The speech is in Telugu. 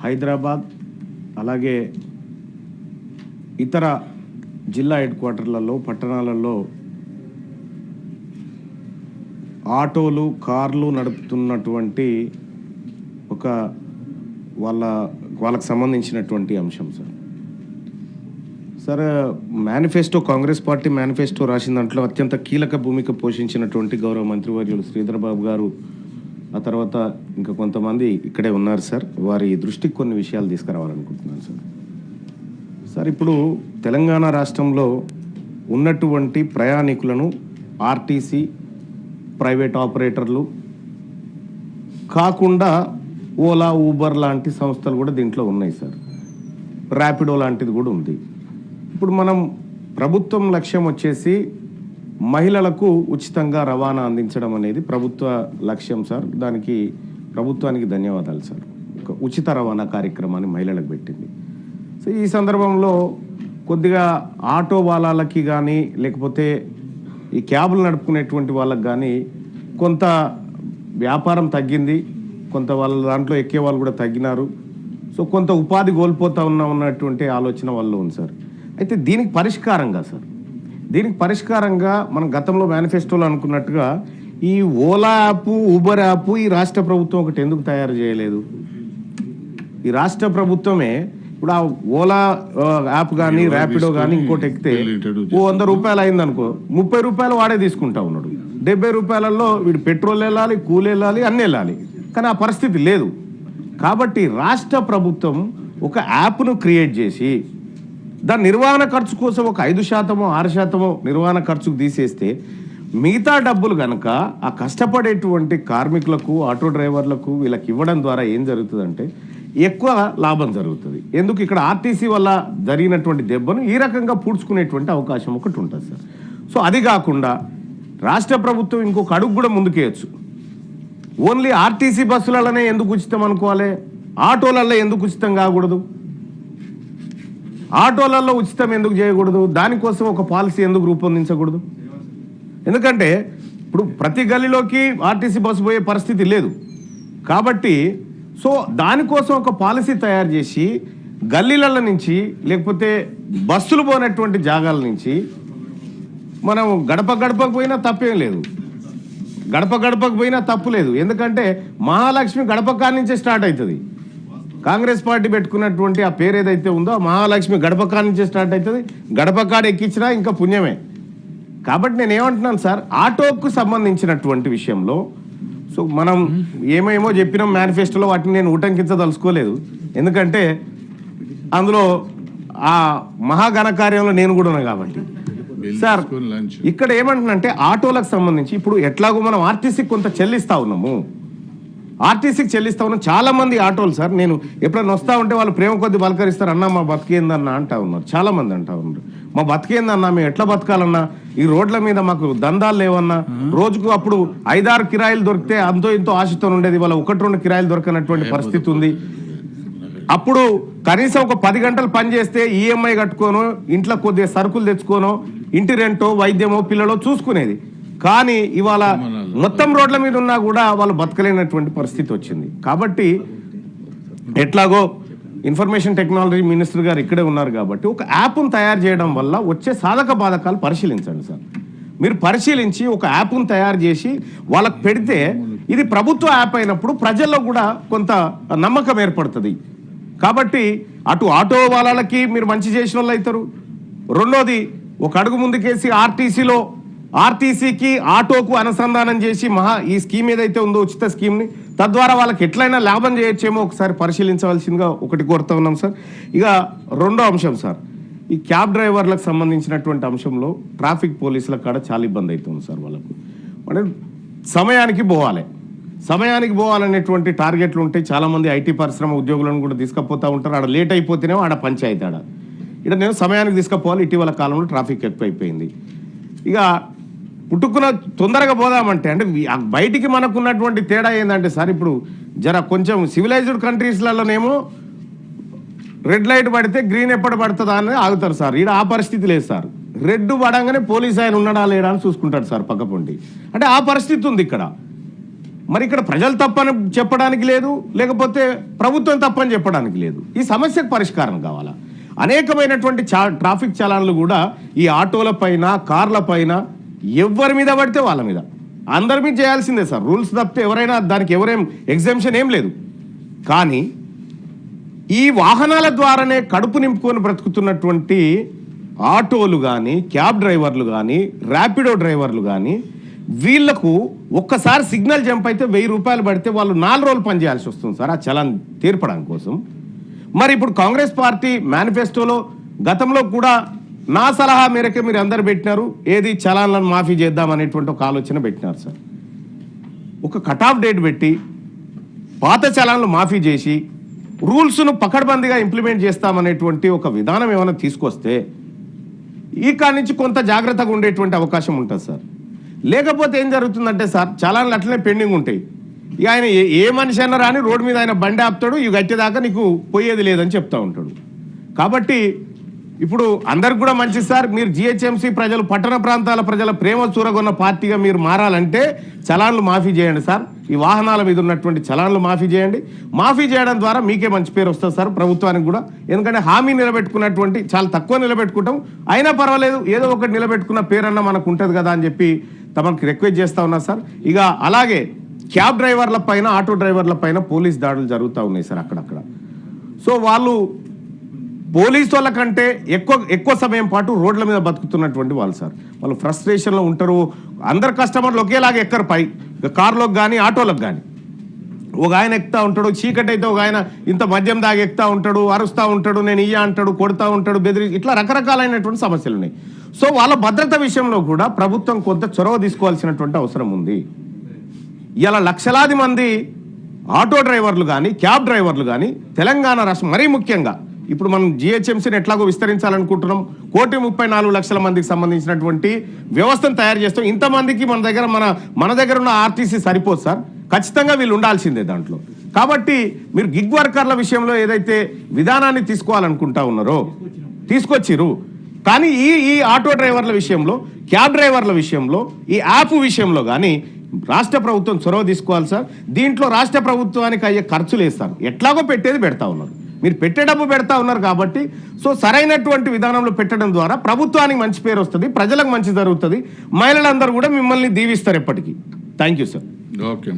హైదరాబాద్ అలాగే ఇతర జిల్లా హెడ్ క్వార్టర్లలో పట్టణాలలో ఆటోలు కార్లు నడుపుతున్నటువంటి ఒక వాళ్ళకు సంబంధించినటువంటి అంశం sir manifesto Congress party manifesto రాసిన దాంట్లో అత్యంత కీలక భూమిక పోషించినటువంటి గౌరవ మంత్రివర్యులు శ్రీధర్ బాబు గారు, ఆ తర్వాత ఇంకా కొంతమంది ఇక్కడే ఉన్నారు సార్, వారి దృష్టికి కొన్ని విషయాలు తీసుకురావాలనుకుంటున్నాను సార్. ఇప్పుడు తెలంగాణ రాష్ట్రంలో ఉన్నటువంటి ప్రయాణికులను ఆర్టీసీ ప్రైవేట్ ఆపరేటర్లు కాకుండా ఓలా ఊబర్ లాంటి సంస్థలు కూడా దీంట్లో ఉన్నాయి సార్, ర్యాపిడో లాంటిది కూడా ఉంది. ఇప్పుడు మనం ప్రభుత్వం లక్ష్యం వచ్చేసి మహిళలకు ఉచితంగా రవాణా అందించడం అనేది ప్రభుత్వ లక్ష్యం సార్. దానికి ప్రభుత్వానికి ధన్యవాదాలు సార్. ఒక ఉచిత రవాణా కార్యక్రమాన్ని మహిళలకు పెట్టింది. సో ఈ సందర్భంలో కొద్దిగా ఆటో వాళ్ళకి కానీ లేకపోతే ఈ క్యాబులు నడుపుకునేటువంటి వాళ్ళకి కానీ కొంత వ్యాపారం తగ్గింది, కొంత వాళ్ళ దాంట్లో ఎక్కే వాళ్ళు కూడా తగ్గినారు. సో కొంత ఉపాధి కోల్పోతా ఉన్నటువంటి ఆలోచన వల్ల ఉంది సార్. అయితే దీనికి పరిష్కారంగా మనం గతంలో మేనిఫెస్టోలో అనుకున్నట్టుగా ఈ ఓలా యాప్ ఊబర్ యాప్ ఈ రాష్ట్ర ప్రభుత్వం ఒకటి ఎందుకు తయారు చేయలేదు? ఈ రాష్ట్ర ప్రభుత్వమే ఇప్పుడు ఆ ఓలా యాప్ కానీ ర్యాపిడో కానీ ఇంకోటి ఎక్కితే 100 రూపాయలు అయిందనుకో, 30 రూపాయలు వాడే తీసుకుంటా ఉన్నాడు. 70 రూపాయలలో వీడు పెట్రోల్ వెళ్ళాలి, కూలి వెళ్ళాలి, అన్నీ వెళ్ళాలి. కానీ ఆ పరిస్థితి లేదు. కాబట్టి రాష్ట్ర ప్రభుత్వం ఒక యాప్ను క్రియేట్ చేసి దాని నిర్వహణ ఖర్చు కోసం ఒక 5%, 6% నిర్వహణ ఖర్చుకు తీసేస్తే మిగతా డబ్బులు కనుక ఆ కష్టపడేటువంటి కార్మికులకు, ఆటో డ్రైవర్లకు వీళ్ళకి ఇవ్వడం ద్వారా ఏం జరుగుతుందంటే ఎక్కువ లాభం జరుగుతుంది. ఎందుకు ఇక్కడ ఆర్టీసీ వల్ల జరిగినటువంటి దెబ్బను ఈ రకంగా పూడ్చుకునేటువంటి అవకాశం ఒకటి ఉంటుంది సార్. సో అది కాకుండా రాష్ట్ర ప్రభుత్వం ఇంకొక అడుగు కూడా ముందుకేయచ్చు. ఓన్లీ ఆర్టీసీ బస్సులలోనే ఎందుకు ఉచితం అనుకోవాలి, ఆటోలలో ఎందుకు ఉచితం కాకూడదు, ఆటోలలో ఉచితం ఎందుకు చేయకూడదు, దానికోసం ఒక పాలసీ ఎందుకు రూపొందించకూడదు? ఎందుకంటే ఇప్పుడు ప్రతి గల్లీలోకి ఆర్టీసీ బస్సు పోయే పరిస్థితి లేదు. కాబట్టి సో దానికోసం ఒక పాలసీ తయారు చేసి గల్లీల నుంచి లేకపోతే బస్సులు పోయినటువంటి జాగాల నుంచి మనం గడపకు పోయినా తప్పేం లేదు, గడపకు పోయినా తప్పు లేదు. ఎందుకంటే మహాలక్ష్మి గడప కాడి నుంచే స్టార్ట్ అవుతుంది. కాంగ్రెస్ పార్టీ పెట్టుకున్నటువంటి ఆ పేరు ఏదైతే ఉందో మహాలక్ష్మి గడప కాడి నుంచే స్టార్ట్ అవుతుంది. గడప కాడ ఎక్కించినా ఇంకా పుణ్యమే. కాబట్టి నేను ఏమంటున్నాను సార్, ఆటోకు సంబంధించినటువంటి విషయంలో సో మనం ఏమేమో చెప్పినాం మేనిఫెస్టోలో, వాటిని నేను ఉటంకించదలుచుకోలేదు. ఎందుకంటే అందులో ఆ మహాఘనకార్యంలో నేను కూడా ఉన్నా కాబట్టి సార్. ఇక్కడ ఏమంటున్నంటే ఆటోలకు సంబంధించి ఇప్పుడు ఎట్లాగో మనం ఆర్టీసీకి కొంత చెల్లిస్తా ఉన్నాము, చాలా మంది ఆటోలు సార్. నేను ఎప్పుడైనా వస్తా ఉంటే వాళ్ళు ప్రేమ కొద్ది పలకరిస్తారు, అన్నా మా బతికేందన్నా అంటా ఉన్నారు, చాలా మంది అంటా ఉన్నారు. మా బతికేందన్నా, మేము ఎట్లా బతకాలన్నా, ఈ రోడ్ల మీద మాకు దందాలు లేవన్నా, రోజుకు అప్పుడు 5-6 కిరాయిలు దొరికితే అంతో ఇంతో ఆశతో ఉండేది, వాళ్ళ 1-2 కిరాయిలు దొరకనటువంటి పరిస్థితి ఉంది. అప్పుడు కనీసం ఒక 10 గంటలు పని చేస్తే ఈఎంఐ కట్టుకోనో, ఇంట్లో కొద్దిగా సరుకులు తెచ్చుకోనో, ఇంటి రెంటో, వైద్యమో, పిల్లలో చూసుకునేది. కానీ ఇవాళ మొత్తం రోడ్ల మీద ఉన్నా కూడా వాళ్ళు బతకలేనటువంటి పరిస్థితి వచ్చింది. కాబట్టి ఎట్లాగో ఇన్ఫర్మేషన్ టెక్నాలజీ మినిస్టర్ గారు ఇక్కడే ఉన్నారు కాబట్టి ఒక యాప్ను తయారు చేయడం వల్ల వచ్చే సాధక బాధకాలు పరిశీలించండి సార్. మీరు పరిశీలించి ఒక యాప్ను తయారు చేసి వాళ్ళకు పెడితే ఇది ప్రభుత్వ యాప్ అయినప్పుడు ప్రజల్లో కూడా కొంత నమ్మకం ఏర్పడుతుంది. కాబట్టి అటు ఆటో వాళ్ళకి మీరు మంచి చేసిన వాళ్ళు అవుతారు. రెండోది ఒక అడుగు ముందుకేసి ఆర్టీసీకి ఆటోకు అనుసంధానం చేసి ఈ స్కీమ్ ఏదైతే ఉందో ఉచిత స్కీమ్ని, తద్వారా వాళ్ళకి ఎట్లయినా లాభం చేయొచ్చేమో ఒకసారి పరిశీలించవలసిందిగా ఒకటి కోరుతా ఉన్నాం సార్. ఇక రెండో అంశం సార్, ఈ క్యాబ్ డ్రైవర్లకు సంబంధించినటువంటి అంశంలో ట్రాఫిక్ పోలీసుల కాడ చాలా ఇబ్బంది అవుతుంది సార్. వాళ్ళకు అంటే సమయానికి పోవాలనేటువంటి టార్గెట్లు ఉంటాయి. చాలామంది ఐటీ పరిశ్రమ ఉద్యోగులను కూడా తీసుకుపోతూ ఉంటారు. ఆడ లేట్ అయిపోతేనేమో ఆడ పంచాయతీ ఇక్కడ నేను సమయానికి తీసుకుపోవాలి. ఇటీవల కాలంలో ట్రాఫిక్ ఎక్కువైపోయింది. ఇక పుట్టుకున్న తొందరగా పోదామంటే అంటే బయటికి మనకున్నటువంటి తేడా ఏంటంటే సార్, ఇప్పుడు కొంచెం సివిలైజ్డ్ కంట్రీస్లలోనేమో రెడ్ లైట్ పడితే గ్రీన్ ఎప్పుడు పడుతుందా అని ఆగుతారు సార్. ఈడ ఆ పరిస్థితి లేదు సార్. రెడ్ పడంగానే పోలీస్ ఆయన ఉన్నాడా లేడా అని చూసుకుంటాడు సార్ పక్కపొంటి. అంటే ఆ పరిస్థితి ఉంది ఇక్కడ. మరి ఇక్కడ ప్రజలు తప్పని చెప్పడానికి లేదు, లేకపోతే ప్రభుత్వం తప్పని చెప్పడానికి లేదు. ఈ సమస్యకు పరిష్కారం కావాలా? అనేకమైనటువంటి ట్రాఫిక్ చలాన్లు కూడా ఈ ఆటోల పైన, కార్ల పైన ఎవరి మీద పడితే వాళ్ళ మీద, అందరి మీద చేయాల్సిందే సార్. రూల్స్ తప్పితే ఎవరైనా దానికి ఎవరేం ఎగ్జామ్షన్ ఏం లేదు. కానీ ఈ వాహనాల ద్వారానే కడుపు నింపుకొని బ్రతుకుతున్నటువంటి ఆటోలు కానీ, క్యాబ్ డ్రైవర్లు కానీ, ర్యాపిడో డ్రైవర్లు కానీ, వీళ్లకు ఒక్కసారి సిగ్నల్ జంప్ అయితే 1000 రూపాయలు పడితే వాళ్ళు 4 రోజులు పనిచేయాల్సి వస్తుంది సార్ ఆ చలాన్ తీర్పడం కోసం. మరి ఇప్పుడు కాంగ్రెస్ పార్టీ మేనిఫెస్టోలో గతంలో కూడా నా సలహా మేరకే మీరు అందరు పెట్టినారు, ఏది చలాన్లను మాఫీ చేద్దాం అనేటువంటి ఒక ఆలోచన పెట్టినారు సార్. ఒక కట్ ఆఫ్ డేట్ పెట్టి పాత చలాన్లు మాఫీ చేసి రూల్స్ను పకడ్బందీగా ఇంప్లిమెంట్ చేస్తామనేటువంటి ఒక విధానం ఏమైనా తీసుకొస్తే ఈ కాడి నుంచి కొంత జాగ్రత్తగా ఉండేటువంటి అవకాశం ఉంటుంది సార్. లేకపోతే ఏం జరుగుతుందంటే సార్, చలాన్లు అట్లనే పెండింగ్ ఉంటాయి. ఇక ఆయన ఏ మనిషి అన్నా రాని రోడ్డు మీద ఆయన బండి ఆపుతాడు, ఇవి గట్టేదాకా నీకు పోయేది లేదని చెప్తా ఉంటాడు. కాబట్టి ఇప్పుడు అందరికి కూడా మంచిది సార్, మీరు జిహెచ్ఎంసీ ప్రజలు, పట్టణ ప్రాంతాల ప్రజల ప్రేమ చూరగొన్న పార్టీగా మీరు మారాలంటే చలాన్లు మాఫీ చేయండి సార్. ఈ వాహనాల మీద ఉన్నటువంటి చలాన్లు మాఫీ చేయండి. మాఫీ చేయడం ద్వారా మీకే మంచి పేరు వస్తుంది సార్, ప్రభుత్వానికి కూడా. ఎందుకంటే హామీ నిలబెట్టుకున్నటువంటి చాలా తక్కువ నిలబెట్టుకుంటాం, అయినా పర్వాలేదు ఏదో ఒకటి నిలబెట్టుకున్న పేరన్నా మనకు ఉంటుంది కదా అని చెప్పి తమకు రిక్వెస్ట్ చేస్తా ఉన్నా సార్. ఇక అలాగే క్యాబ్ డ్రైవర్ల పైన, ఆటో డ్రైవర్ల పైన పోలీస్ దాడులు జరుగుతూ ఉన్నాయి సార్ అక్కడక్కడ. సో వాళ్ళు పోలీసు వాళ్ళ కంటే ఎక్కువ సమయం పాటు రోడ్ల మీద బతుకుతున్నటువంటి వాళ్ళు సార్. వాళ్ళు ఫ్రస్ట్రేషన్లో ఉంటారు. అందరు కస్టమర్లు ఒకేలాగా ఎక్కరు పై కార్లోకి కానీ ఆటోలకు కానీ. ఒక ఆయన ఎక్కుతా ఉంటాడు, చీకటి అయితే ఒక ఆయన ఇంత మద్యం దాగి ఎక్కుతా ఉంటాడు, అరుస్తూ ఉంటాడు, నేను ఇయ్య అంటాడు, కొడుతూ ఉంటాడు, బెదిరి, ఇట్లా రకరకాలైనటువంటి సమస్యలు ఉన్నాయి. సో వాళ్ళ భద్రత విషయంలో కూడా ప్రభుత్వం కొంత చొరవ తీసుకోవాల్సినటువంటి అవసరం ఉంది. ఇలా లక్షలాది మంది ఆటో డ్రైవర్లు కానీ, క్యాబ్ డ్రైవర్లు కానీ తెలంగాణ రాష్ట్రం, మరీ ముఖ్యంగా ఇప్పుడు మనం జిహెచ్ఎంసీని ఎట్లాగో విస్తరించాలనుకుంటున్నాం. 1,34,00,000 మందికి సంబంధించినటువంటి వ్యవస్థను తయారు చేస్తాం. ఇంతమందికి మన దగ్గర ఉన్న ఆర్టీసీ సరిపోదు సార్, ఖచ్చితంగా వీళ్ళు ఉండాల్సిందే దాంట్లో. కాబట్టి మీరు గిగ్ వర్కర్ల విషయంలో ఏదైతే విధానాన్ని తీసుకోవాలనుకుంటా ఉన్నారో తీసుకొచ్చిరు. కానీ ఈ ఆటో డ్రైవర్ల విషయంలో, క్యాబ్ డ్రైవర్ల విషయంలో, ఈ యాప్ విషయంలో కానీ రాష్ట్ర ప్రభుత్వం చొరవ తీసుకోవాలి సార్. దీంట్లో రాష్ట్ర ప్రభుత్వానికి అయ్యే ఖర్చులు వేస్తారు, ఎట్లాగో పెట్టేది పెడతా ఉన్నారు. మీరు పెట్టే డబ్బు పెడతా ఉన్నారు కాబట్టి సో సరైనటువంటి విధానంలో పెట్టడం ద్వారా ప్రభుత్వానికి మంచి పేరు వస్తుంది, ప్రజలకు మంచి జరుగుతుంది, మహిళలందరూ కూడా మిమ్మల్ని దీవిస్తారు ఎప్పటికీ. Thank you sir. ఓకే.